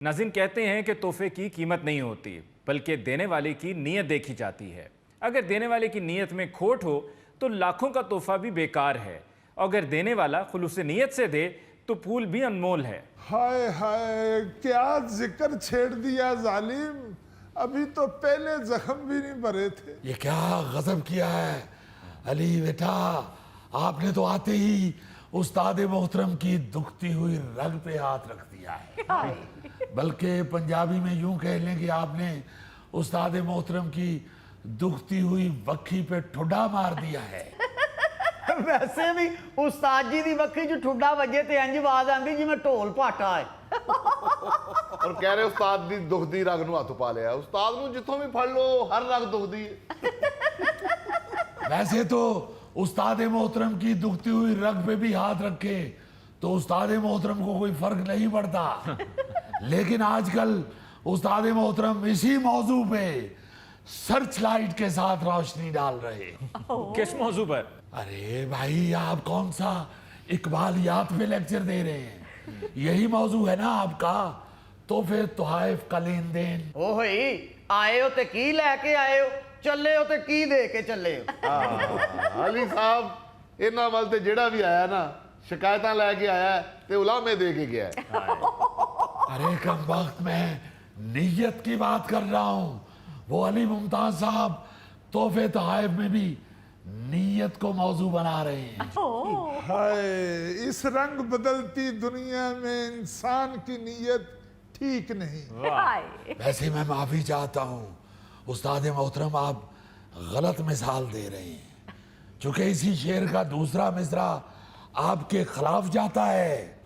नाज़रीन, कहते हैं कि तोहफे की कीमत नहीं होती बल्कि देने वाले की नीयत देखी जाती है। अगर देने वाले की नीयत में खोट हो तो लाखों का तोहफा भी बेकार है, और अगर देने वाला खुलूस नीयत से दे तो फूल भी अनमोल है। हाय हाय, क्या जिक्र छेड़ दिया जालिम, अभी तो पहले जख्म भी नहीं भरे थे। ये क्या गजब किया है अली बेटा, आपने तो आते ही उस्ताद मोहतरम की दुखती हुई रग पे हाथ रख दिया है। बल्कि पंजाबी में यूं कह लें कि आपने उस्ताद मोहतरम की दुखती हुई वक्खी पे ठुड्डा मार दिया है। वैसे भी उस्ताद जी दी वक्खी च ठुड्डा वजे ते इंज आवाज आंदी जिवें ढोल पाटा है। और कह रहे उस्ताद दी दुखदी रग नूं हत्थ पा लिया। उस्ताद नूं जिथों भी फड़ लो हर रग दुखदी है। वैसे तो उस्ताद मोहतरम की दुखती हुई रग पे भी हाथ रखे तो उस्ताद मोहतरम को कोई फर्क नहीं पड़ता, लेकिन आजकल उस्ताद मोहतरम इसी मौजू पे सर्च लाइट के साथ रोशनी डाल रहे। किस मौजू पर? अरे भाई, आप कौन सा इकबालियात पे लेक्चर दे रहे हैं? यही मौजू है ना आपका, तो फिर तोहाइफ का लेन देन। ओ होई आए हो ते की लेके आए हो, चले हो ते की दे के चले हो। अली साहब इन्हां वल ते जेड़ा भी आया ना शिकायतां लेके आया ते उलामे दे के गया है। अरे कम वक्त में नीयत की बात कर रहा हूँ, वो अली मुमताज साहब तोहफे तोहाइफ में भी नीयत को मौजू बना रहे हैं। हाय, इस रंग बदलती दुनिया में इंसान की नीयत ठीक नहीं। वैसे मैं माफी चाहता हूँ उस्ताद मोहतरम, आप गलत मिसाल दे रहे हैं, चूंकि इसी शेर का दूसरा मिसरा आपके खिलाफ जाता है।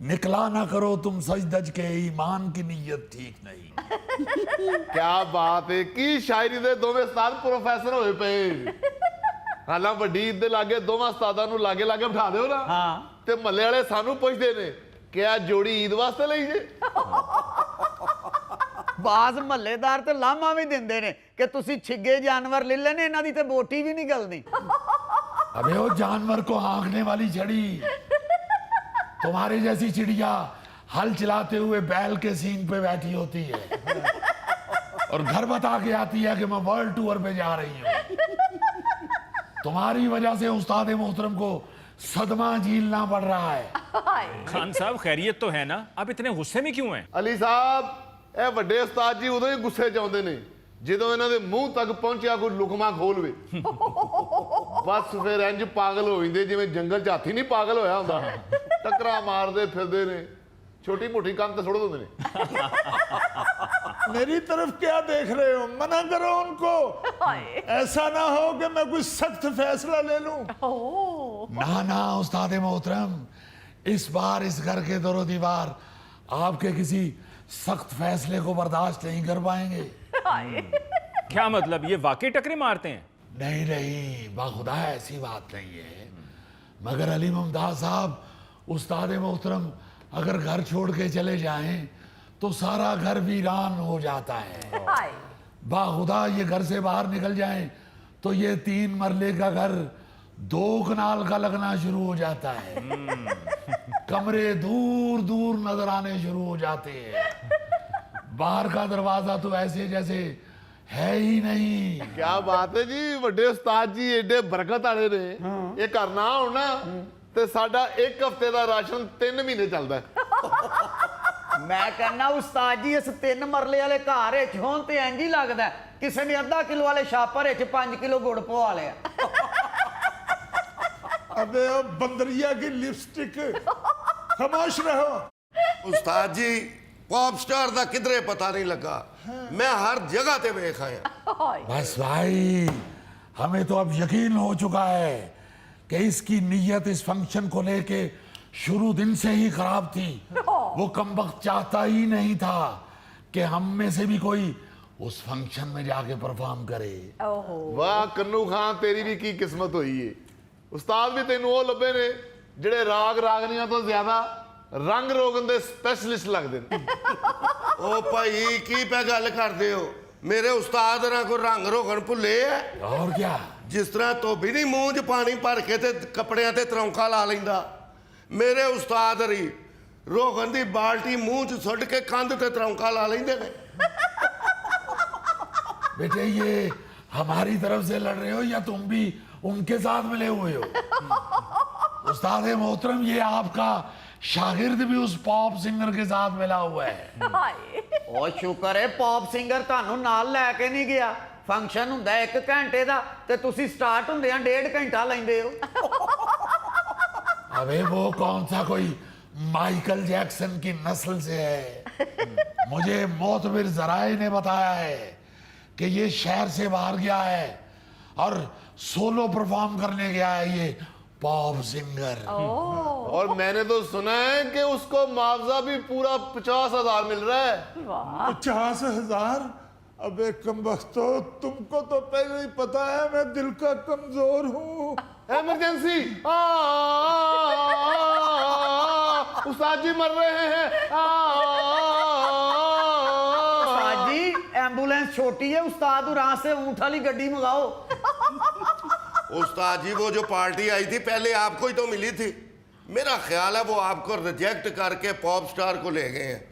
निकला ना करो तुम सच धज के, ईमान की नीयत ठीक नहीं। क्या बात है की शायरी दे दोवें उस्ताद प्रोफेसर होए पे। हालां वड्डी ईद दे लागे दोवां उस्तादां नूं लागे लागे बिठा दिओ ना। हाँ ते महल्ले वाले सानू पुछदे ने क्या जोड़ी ईद वास्ते लई जे। बाज महल्लेदार ते लामा भी दिंदे ने कि तुसी छिगे जानवर ले लेने, इन्हां दी ते बोटी भी निकलनी। अबे वो जानवर को हाँकने वाली छड़ी तुम्हारे जैसी चिड़िया हल चलाते हुए बैल के सींग पे बैठी होती है और घर बता के आती है कि मैं वर्ल्ड टूर पे जा रही हूँ। तुम्हारी वजह से उस्ताद मोहतरम को सदमा झीलना पड़ रहा है। खान साहब, खैरियत तो है ना? आप इतने गुस्से में क्यों हैं? अली साहब ए वड्डे उस्ताद जी उदों ही गुस्से च आउंदे ने ਜਦੋਂ ਇਹਨਾਂ ਦੇ ਮੂੰਹ ਤੱਕ ਪਹੁੰਚਿਆ ਕੋਈ ਲੁਕਮਾ ਖੋਲਵੇ। ਬਸ ਫਿਰ ਇੰਜ ਪਾਗਲ ਹੋ ਜਾਂਦੇ ਜਿਵੇਂ ਜੰਗਲ 'ਚ ਹਾਥੀ ਨਹੀਂ ਪਾਗਲ ਹੋਇਆ ਹੁੰਦਾ। ਟੱਕਰਾਂ ਮਾਰਦੇ ਫਿਰਦੇ ਨੇ, छोटी मोटी काम तो छोड़ दो मैंने। मेरी तरफ क्या देख रहे हो, मना करो उनको। ऐसा ना हो कि मैं कोई सख्त फैसला ले लूं। ना ना उस्ताद मोहतरम, इस बार इस घर के दरो दीवार आपके किसी सख्त फैसले को बर्दाश्त नहीं कर पाएंगे। क्या मतलब, ये वाकई टकरे मारते हैं? नहीं नहीं, बाखुदा ऐसी बात नहीं है, मगर अली मुमताज साहब, उस्ताद मोहतरम अगर घर छोड़ के चले जाएं तो सारा घर वीरान हो जाता है। बाखुदा ये घर से बाहर निकल जाएं तो ये 3 मरले का घर 2 कनाल का लगना शुरू हो जाता है। कमरे दूर दूर नजर आने शुरू हो जाते हैं। बाहर का दरवाजा तो ऐसे जैसे है ही नहीं। क्या बात है जी, वड्डे उस्ताद जी एडे बरकत वाले ने। ये घर ना होना ते साडा 1 हफ्ते का राशन 3 महीने चलता है। मैं कहना उस्ताद जी इस 3 मरले वाले घर विच होण ते इंज ही लगदा किसी ने आधा किलो वाले छापर विच 5 किलो गुड़ पवा लिया। अबे ओ बंदरिया की लिपस्टिक, खामोश रहो। उस्ताद जी पॉप स्टार का किधरे पता नहीं लगा, मैं हर जगह ते वेख आया। बस भाई, हमें तो अब यकीन हो चुका है कि इसकी नीयत इस फंक्शन को लेके शुरू दिन से ही खराब थी। वो कमबख्त चाहता ही नहीं था कि हम में से भी कोई उस फंक्शन में जाके परफॉर्म करे। वाह कन्नू खान, तेरी भी की किस्मत हुई है। उस्ताद भी तेनू वो लभे ने जेड़े राग रागनियां तो ज्यादा रंग रोगन दे स्पेशलिस्ट लगदे ने। ओ भाई की पे गल करदे हो, मेरे उस्ताद ना को रंग रोगन भुले है। और क्या, जिस तरह धोबी नहीं मूंह च पानी भर के ते कपड़ियां ते तरौंका ला लैंदा, मेरे उस्ताद हरी रोगन दी बाल्टी मुंह च सुट के कंध ते तरौंका ला लेंदे ने। बेटे ये हमारी तरफ से लड़ रहे हो या तुम भी उनके साथ मिले हुए हो? उस्ताद मोहतरम, ये आपका शागिर्द भी उस पॉप सिंगर के साथ मिला हुआ है। ਉਹ ਸ਼ੁਕਰ ਹੈ ਪੌਪ ਸਿੰਗਰ ਤੁਹਾਨੂੰ ਨਾਲ ਲੈ ਕੇ ਨਹੀਂ ਗਿਆ। ਫੰਕਸ਼ਨ ਹੁੰਦਾ 1 ਘੰਟੇ ਦਾ ਤੇ ਤੁਸੀਂ ਸਟਾਰਟ ਹੁੰਦਿਆਂ 1.5 ਘੰਟਾ ਲੈਂਦੇ ਹੋ। अबे वो कौन सा कोई माइकल जैक्सन की नस्ल से है? मुझे मोतबिर जराए ने बताया है कि ये शहर से बाहर गया है और सोलो परफॉर्म करने गया है ये पॉप सिंगर। और मैंने तो सुना है कि उसको मुआवजा भी पूरा 50,000 मिल रहा है। 50,000? अबे कमबख्तो, तुमको तो पहले ही पता है मैं दिल का कमजोर हूँ। इमरजेंसी, उस्ताद जी मर रहे हैं। उस्ताद जी एम्बुलेंस छोटी है, उस्ताद वहां से ऊंट वाली गड्डी मंगाओ। उस्ताद जी वो जो पार्टी आई थी पहले आपको ही तो मिली थी। मेरा ख्याल है वो आपको रिजेक्ट करके पॉप स्टार को ले गए हैं।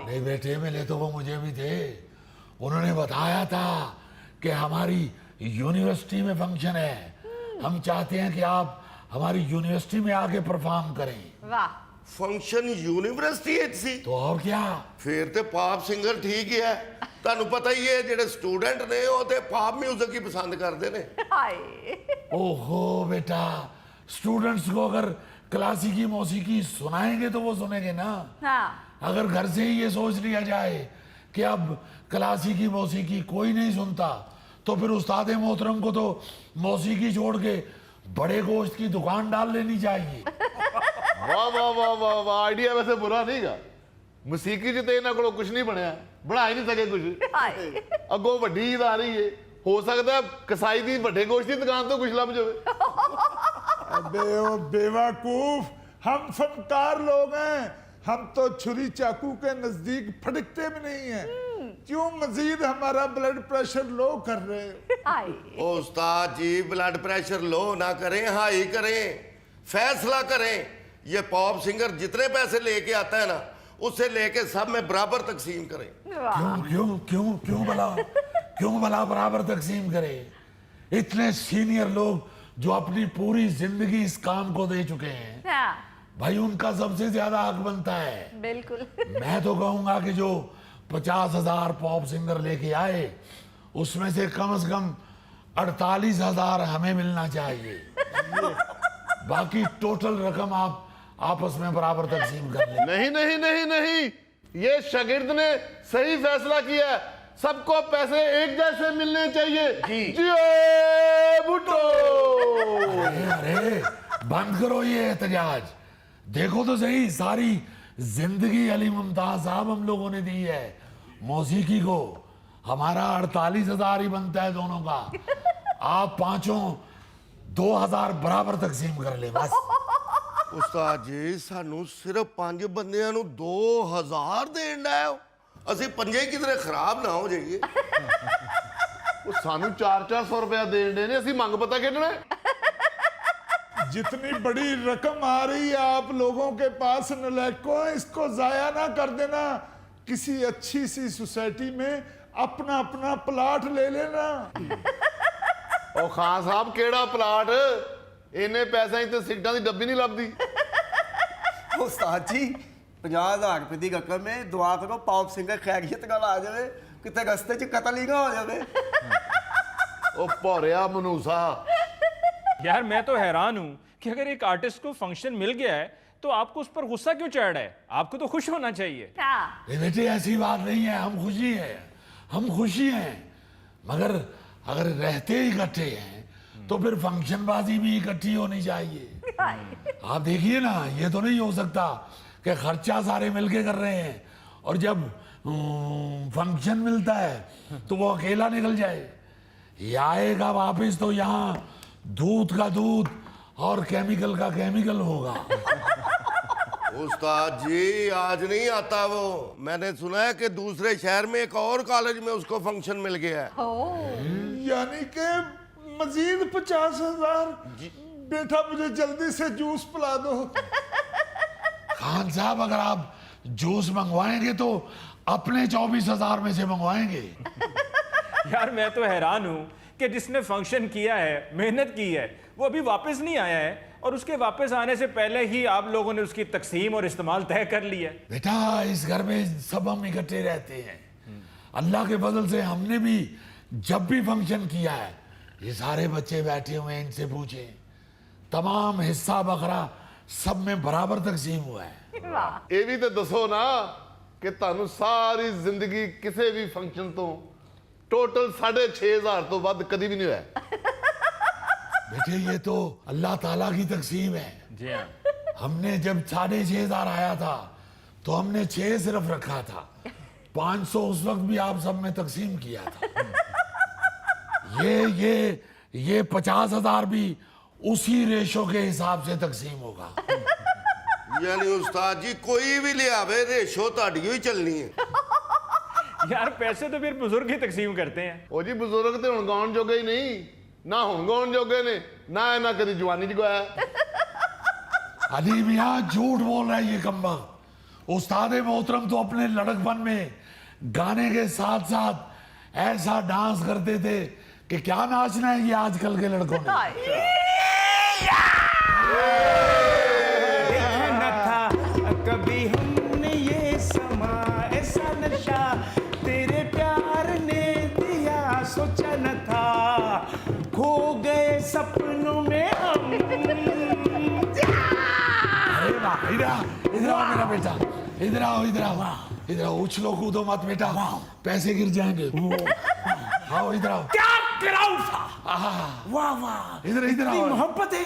नहीं बेटे, मिले तो वो मुझे भी थे। उन्होंने बताया था कि हमारी यूनिवर्सिटी में फंक्शन है, हम चाहते हैं कि आप हमारी यूनिवर्सिटी में आके परफॉर्म करें। वाह, फंक्शन यूनिवर्सिटी सी तो और क्या, फिर तो पॉप सिंगर ठीक ही है। ਤੁਹਾਨੂੰ ਪਤਾ ਹੀ ਹੈ ਜਿਹੜੇ ਸਟੂਡੈਂਟ ਨੇ ਉਹ ਤੇ ਪॉप म्यूजिक ही पसंद करते ने। हाय ओहो बेटा, स्टूडेंट्स को अगर क्लासिकी मौसीकी सुनाएंगे तो वो सुनेंगे ना। हाँ, अगर घर से ही ये सोच लिया जाए कि अब क्लासिकी मौसीकी कोई नहीं सुनता तो फिर उस्ताद मोहतरम को तो मौसीकी छोड़ के बड़े गोश्त की दुकान डाल लेनी चाहिए। वाह वाह वाह वाह वाह, आइडिया वैसे बुरा नहीं गा। ਮਸੀਕੀ ਚ ਤੇ ਇਹਨਾਂ ਕੋਲੋਂ ਕੁਝ ਨਹੀਂ ਬਣਿਆ, ਬਣਾ ਹੀ ਨਹੀਂ ਸਕੇ ਕੁਝ। हाय ਅੱਗੋਂ ਵੱਡੀ ਈਦ ਆ ਰਹੀ ਹੈ, ਹੋ ਸਕਦਾ ਕਸਾਈ ਦੀ ਵੱਡੇ ਗੋਸ਼ਤ ਦੀ ਦੁਕਾਨ ਤੋਂ ਕੁਝ ਲੱਭ ਜਾਵੇ। अबे ओ बेवकूफ, हम फनकार लोग हैं, हम तो छुरी चाकू के नजदीक फटकते भी नहीं हैं। क्यों मजीद हमारा ब्लड प्रेशर लो कर रहे हो? हाय ओ उस्ताद जी ब्लड प्रेशर लो ना करें, हाई करें, फैसला करें। ये पॉप सिंगर जितने पैसे लेके आता है ना उससे लेके सब में बराबर तकसीम करें। क्यों क्यों क्यों क्यों भला क्यों भला बराबर तकसीम करे? इतने सीनियर लोग जो अपनी पूरी जिंदगी इस काम को दे चुके हैं, हाँ, भाई उनका सबसे ज्यादा हक बनता है। बिल्कुल मैं तो कहूंगा कि जो 50,000 पॉप सिंगर लेके आए उसमें से कम 48,000 हमें मिलना चाहिए। बाकी टोटल रकम आप आपस में बराबर तकसीम कर लें। नहीं नहीं नहीं नहीं, ये शागिर्द ने सही फैसला किया है। सबको पैसे एक जैसे मिलने चाहिए। जी भुट्टो। अरे बंद करो ये एहतजाज। देखो तो सही, सारी जिंदगी अली मुमताज साहब हम लोगों ने दी है मौसीकी को। हमारा 48,000 ही बनता है दोनों का। आप पांचों 2,000 बराबर तकसीम कर ले बस। उस्ताद जी सानू सिर्फ 5 ਬੰਦਿਆਂ ਨੂੰ 2,000 ਦੇਣ ਦਾ ਹੈ। ਅਸੀਂ ਪੰਜੇ ਕਿਧਰੇ ਖਰਾਬ ਨਾ ਹੋ ਜਾਈਏ। ਉਹ ਸਾਨੂੰ 400 ਰੁਪਇਆ ਦੇਣ ਦੇ ਨੇ, ਅਸੀਂ ਮੰਗ ਪਤਾ ਕਿਹੜਾ। जितनी बड़ी रकम आ रही है आप लोगों के पास नलैको, इसको जाया ना कर देना। किसी अच्छी सी सोसाइटी में अपना अपना प्लाट ले लेना। ਉਹ ਖਾਨ ਸਾਹਿਬ ਕਿਹੜਾ ਪਲਾਟ, ਇੰਨੇ ਪੈਸਿਆਂ 'ਚ ਤੇ ਸਿਗਟਾਂ ਦੀ ਡੱਬੀ ਨਹੀਂ ਲੱਭਦੀ। ਉਸਤਾਦ ਜੀ 50,000 ਰੁਪਏ ਦੀ ਰਕਮ ਹੈ, ਦੁਆ ਕਰੋ ਪੌਪ ਸਿੰਗਰ ਖੈਰੀਅਤ ਨਾਲ ਆ ਜਾਵੇ, ਕਿਤੇ ਰਸਤੇ 'ਚ ਕਤਲ ਹੀ ਨਾ ਹੋ ਜਾਵੇ। ਉਹ ਭੌਰਿਆ ਮਨੂਸਾ। यार मैं तो हैरान हूं कि अगर एक आर्टिस्ट को फंक्शन मिल गया है तो आपको उस पर गुस्सा क्यों चढ़ रहा है? आपको तो खुश होना चाहिए। हाँ, ये बेटे ऐसी बात नहीं है, हम खुशी हैं, मगर अगर रहते ही इकट्ठे हैं तो फिर फंक्शनबाजी भी इकट्ठी होनी चाहिए। हाय आप देखिए ना, ये तो नहीं हो सकता कि खर्चा सारे मिलके कर रहे हैं और जब फंक्शन मिलता है तो वो अकेला निकल जाए। ये आएगा वापस तो यहाँ दूध का दूध और केमिकल का केमिकल होगा। उस्ताद जी आज नहीं आता वो। मैंने सुना है कि दूसरे शहर में एक और कॉलेज में उसको फंक्शन मिल गया है। यानी कि मजीद 50,000। बेटा मुझे जल्दी से जूस पिला दो। खान साहब अगर आप जूस मंगवाएंगे तो अपने 24,000 में से मंगवाएंगे। यार मैं तो हैरान हूं कि जिसने फंक्शन किया है, मेहनत की है, वो अभी वापस नहीं आया है और उसके वापस आने से पहले ही आप लोगों ने उसकी तकसीम और इस्तेमाल तय कर लिया है। बेटा इस घर में सब हम इकट्ठे रहते हैं। अल्लाह के फजल से हमने भी जब भी फंक्शन किया है, ये सारे बच्चे बैठे हुए हैं, इनसे पूछे, तमाम हिस्सा बकरा सब में बराबर तकसीम हुआ है। ਇਹ ਵੀ ਤੇ ਦੱਸੋ ਨਾ ਕਿ ਤੁਹਾਨੂੰ ਸਾਰੀ ਜ਼ਿੰਦਗੀ ਕਿਸੇ ਵੀ ਫੰਕਸ਼ਨ ਤੋਂ ਟੋਟਲ 6,500 ਤੋਂ ਵੱਧ ਕਦੀ ਵੀ ਨਹੀਂ ਹੋਇਆ। बेटे ये तो अल्लाह ताला की तकसीम है। जी हाँ। हमने जब 6,500 आया था तो हमने 6 सिर्फ रखा था, 500 उस वक्त भी आप सब में तकसीम किया था। ये 50,000 भी उसी रेशो के हिसाब से तकसीम होगा। यानी उस्ताद जी कोई भी ले आवे रेशो ताड़ी ही चलनी है। यार पैसे तो फिर बुजुर्ग ही तकसीम करते हैं। ਉਹ ਜੀ ਬਜ਼ੁਰਗ ਤੇ ਹੁਣ ਗਾਉਣ ਜੋਗੇ ਹੀ ਨਹੀਂ, ਨਾ ਹੁਣ ਗਾਉਣ ਜੋਗੇ ਨੇ, ਨਾ ਇਹਨਾਂ ਕਦੀ ਜਵਾਨੀ ਚ ਗਾਇਆ। अली मियाँ झूठ बोल रहा है ये कम्बख्त। उस्ताद मोहतरम तो अपने लड़कपन में गाने के साथ साथ ऐसा डांस करते थे कि क्या नाचना है ये आजकल के लड़कों ने। देखा न था कभी हमने ये समा ऐसा नशा तेरे प्यार ने दिया, सोचा न था खो गए सपनों में हम। अरे वाह, इधर आओ मेरा बेटा, इधर आओ इधर आओ इधर आओ, उछलो कूदो मत बेटा, पैसे गिर जाएंगे। आओ इधर आओ। क्या क्राउड था, आहा, वाह वाह, इधर इधर इतनी आओ। मोहब्बत है,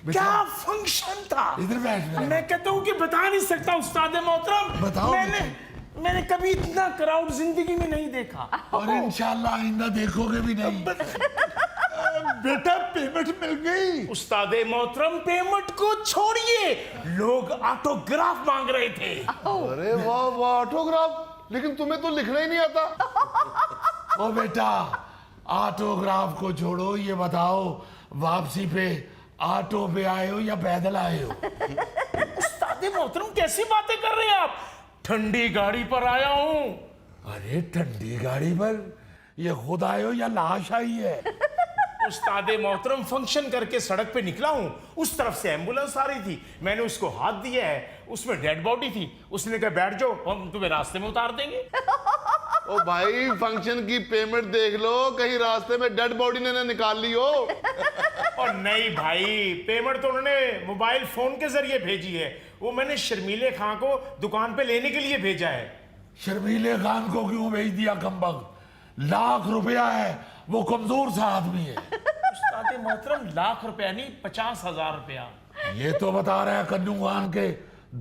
क्या फंक्शन था। इधर बैठ मेरा। मैं कहता हूँ कि बता नहीं सकता उस्ताद मोहतरम, बताओ मैंने कभी इतना क्राउड जिंदगी में नहीं देखा। और इंशाल्लाह आइंदा देखोगे भी नहीं। बेटा पेमेंट मिल गई। उस्ताद मोहतरम पेमेंट को छोड़िए, लोग ऑटोग्राफ मांग रहे थे। अरे वाह वाह, ऑटोग्राफ, लेकिन तुम्हें तो लिखना ही नहीं आता। ओ बेटा ऑटोग्राफ को छोड़ो, ये बताओ वापसी पे ऑटो पे आए हो या पैदल आए हो? उस्ताद मोहतरम कैसी बातें कर रहे हैं आप, ठंडी गाड़ी पर आया हूँ। अरे ठंडी गाड़ी पर ये खुद आए हो या लाश आई है? उस्ताद मोहतरम फंक्शन करके सड़क पे निकला हूँ, उस तरफ से एम्बुलेंस आ रही थी, मैंने उसको हाथ दिया है, उसमें डेड बॉडी थी, उसने कहा बैठ जाओ हम तुम्हें रास्ते में उतार देंगे। ओ भाई फंक्शन की पेमेंट देख लो, कहीं रास्ते में डेड बॉडी ने ना निकाल ली हो। और नहीं भाई, पेमेंट तो उन्होंने मोबाइल फोन के जरिए भेजी है, वो मैंने शर्मीले खां को दुकान पे लेने के लिए भेजा है। शर्मीले खान को क्यों भेज दिया कमबख्त? लाख रुपया है, वो कमजोर सा आदमी है। उस्ताद मोहतरम लाख रुपया नहीं, 50,000 रुपया। ये तो बता रहा है कन्नू खान के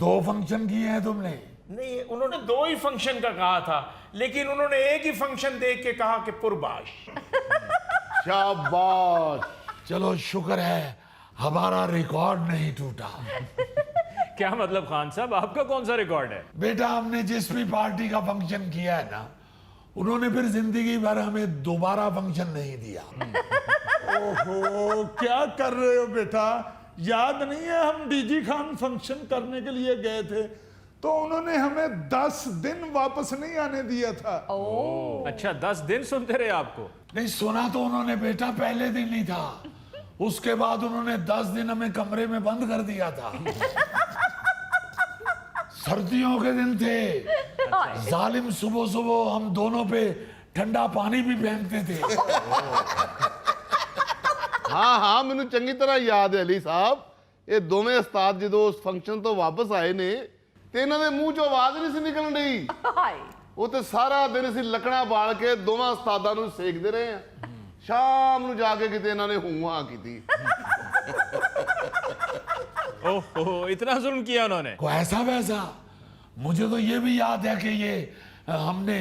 2 फंक्शन किए हैं तुमने। नहीं, उन्होंने 2 ही फंक्शन का कहा था, लेकिन उन्होंने एक ही फंक्शन देख के कहा कि पुरबाश। शाबाश। चलो शुक्र है हमारा रिकॉर्ड नहीं टूटा। क्या मतलब खान साहब, आपका कौन सा रिकॉर्ड है? बेटा हमने जिस भी पार्टी का फंक्शन किया है ना, उन्होंने फिर जिंदगी भर हमें दोबारा फंक्शन नहीं दिया। ओहो क्या कर रहे हो बेटा, याद नहीं है हम डीजी खान फंक्शन करने के लिए गए थे तो उन्होंने हमें 10 दिन वापस नहीं आने दिया था। अच्छा 10 दिन सुनते रहे आपको? नहीं सुना तो उन्होंने बेटा पहले दिन ही था, उसके बाद उन्होंने 10 दिन हमें कमरे में बंद कर दिया था। सर्दियों के दिन थे, जालिम सुबह सुबह हम दोनों पे ठंडा पानी भी फेंकते थे। हाँ हाँ ਮੈਨੂੰ ਚੰਗੀ ਤਰ੍ਹਾਂ ਯਾਦ ਹੈ ਅਲੀ ਸਾਹਿਬ, ਇਹ ਦੋਵੇਂ ਉਸਤਾਦ ਜਦੋਂ ਉਸ ਫੰਕਸ਼ਨ ਤੋਂ ਵਾਪਸ ਆਏ ਨੇ ਤੇ ਇਹਨਾਂ ਦੇ ਮੂੰਹ ਚੋਂ ਆਵਾਜ਼ ਨਹੀਂ ਸੀ ਨਿਕਲਣ ਰਹੀ। ਉਹ ਤੇ ਸਾਰਾ ਦਿਨ ਅਸੀਂ ਲੱਕੜਾਂ ਬਾਲ ਕੇ ਦੋਵਾਂ ਉਸਤਾਦਾਂ ਨੂੰ ਸੇਕਦੇ ਰਹੇ ਆ, ਸ਼ਾਮ ਨੂੰ ਜਾ ਕੇ ਕਿਤੇ ਇਹਨਾਂ ਨੇ ਹੂੰ-ਹਾਂ ਕੀਤੀ। ओहो इतना जुल्म किया उन्होंने? को ऐसा वैसा मुझे तो ये भी याद है कि ये हमने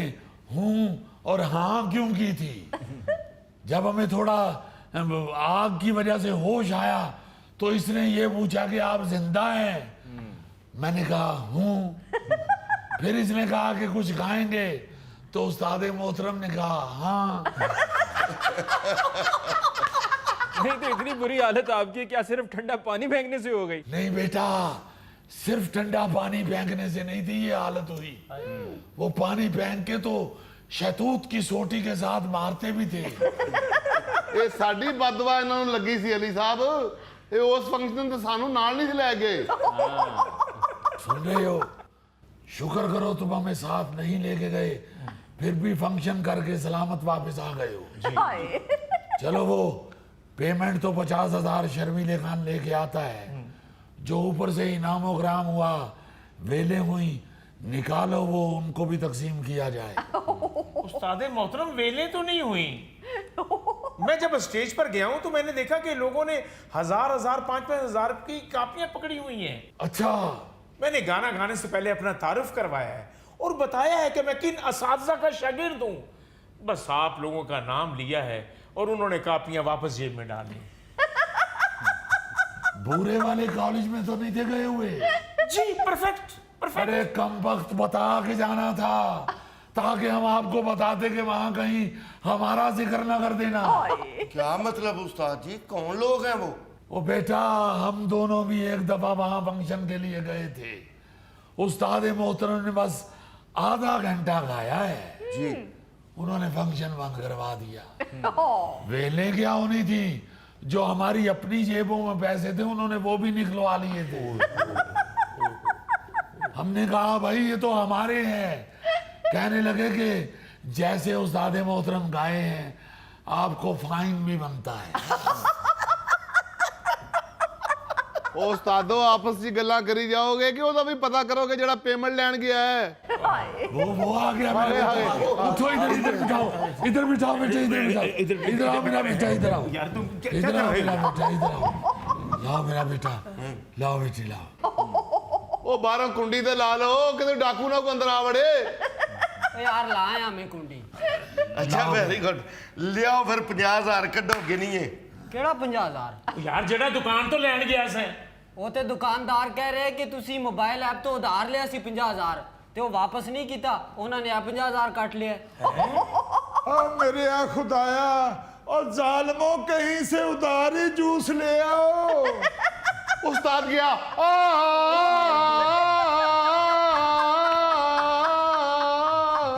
हूं और हाँ क्यों की थी। जब हमें थोड़ा आग की वजह से होश आया तो इसने ये पूछा कि आप जिंदा हैं? मैंने कहा हूं। फिर इसने कहा कि कुछ खाएंगे तो उस्ताद मोहतरम ने कहा हाँ। नहीं तो इतनी बुरी हालत आपकी क्या सिर्फ ठंडा पानी फेंकने से हो गई? नहीं बेटा, सिर्फ ठंडा पानी फेंकने से नहीं थी ये हालत हुई, वो पानी फेंक के तो शहतूत की सोटी के साथ मारते भी थे। ਇਹ ਸਾਡੀ ਬਦਵਾ ਇਹਨਾਂ ਨੂੰ ਲੱਗੀ ਸੀ ਅਲੀ ਸਾਹਿਬ, ਇਹ ਉਸ ਫੰਕਸ਼ਨ ਤੇ ਸਾਨੂੰ ਨਾਲ ਨਹੀਂ ਸੀ ਲੈ ਗਏ। सुन रहे हो, शुक्र करो तुम हमें साथ नहीं लेके गए, फिर भी फंक्शन करके सलामत वापस आ गए हो। चलो वो पेमेंट तो 50,000 शर्मीले खान लेके आता है, जो ऊपर से इनामो ग्राम हुआ, वेले हुई, निकालो वो उनको भी तकसीम किया जाए। उस्ताद मोहतरम वेले तो नहीं हुई। मैं जब स्टेज पर गया हूं तो मैंने देखा कि लोगों ने 1,000, 5,000 की कापियां पकड़ी हुई हैं। अच्छा, मैंने गाना गाने से पहले अपना तारुफ करवाया है और बताया है कि मैं किन असातिज़ा का शागिर्द हूं। बस आप लोगों का नाम लिया है और उन्होंने कापियां वापस जेब में डाल ली। बूरे वाले कॉलेज में तो नहीं थे गए हुए? जी परफेक्ट परफेक्ट। अरे कम वक्त बता के जाना था, ताकि हम आपको बताते कि वहां कहीं हमारा जिक्र ना कर देना। क्या मतलब उस्ताद जी, कौन लोग हैं वो? ओ बेटा, हम दोनों भी एक दफा वहां फंक्शन के लिए गए थे। उस्ताद मोहतरम ने बस आधा घंटा गाया है जी। उन्होंने फंक्शन बंद करवा दिया। वेले क्या होनी थी, जो हमारी अपनी जेबों में पैसे थे उन्होंने वो भी निकलवा लिए थे। हमने कहा भाई ये तो हमारे हैं। कहने लगे कि जैसे उस्ताद मोहतरम गाए हैं आपको फाइन भी बनता है। ਉਹ ਉਸਤਾਦੋ ਆਪਸ ਵਿੱਚ ਗੱਲਾਂ ਕਰੀ ਜਾਓਗੇ ਕਿ ਉਹਦਾ ਵੀ ਪਤਾ ਕਰੋਗੇ ਜਿਹੜਾ ਪੇਮੈਂਟ ਲੈਣ ਗਿਆ ਹੈ। वो आ गया मेरे बेटा। उठो, इधर इधर बिठाओ, इधर बिठाओ बेटा, इधर बिठाओ, इधर आओ मेरा बेटा, इधर आओ यार तुम क्या इधर कर आओ रहे मेरा हो? बेटा, इधर आओ, लाओ मेरा बेटा, लाओ बेटी लाओ। ਉਹ ਬਾਹਰੋਂ ਕੁੰਡੀ ਤੇ ਲਾ ਲਓ, ਕਿਤੇ ਡਾਕੂ ਨਾ ਕੋਈ ਅੰਦਰ ਆ ਵੜੇ। यार लाया हमें कुंडी। अच्छा वेरी गुड, लियाओ फिर 50,000 कड्डो गिनिए। केड़ा 50,000? यार जेड़ा दुकान तो लैन गया से वो ते दुकानदार कह रहे कि तुसी मोबाइल ऐप तो उधार लिया सी 50,000 ते वो वापस नहीं कीता, उन्होंने 50,000 काट लिया। और मेरे यहाँ खुदाया, और जालमों कहीं से उधारी जूस ले आओ। ਉਸਤਾਦ ਗਿਆ।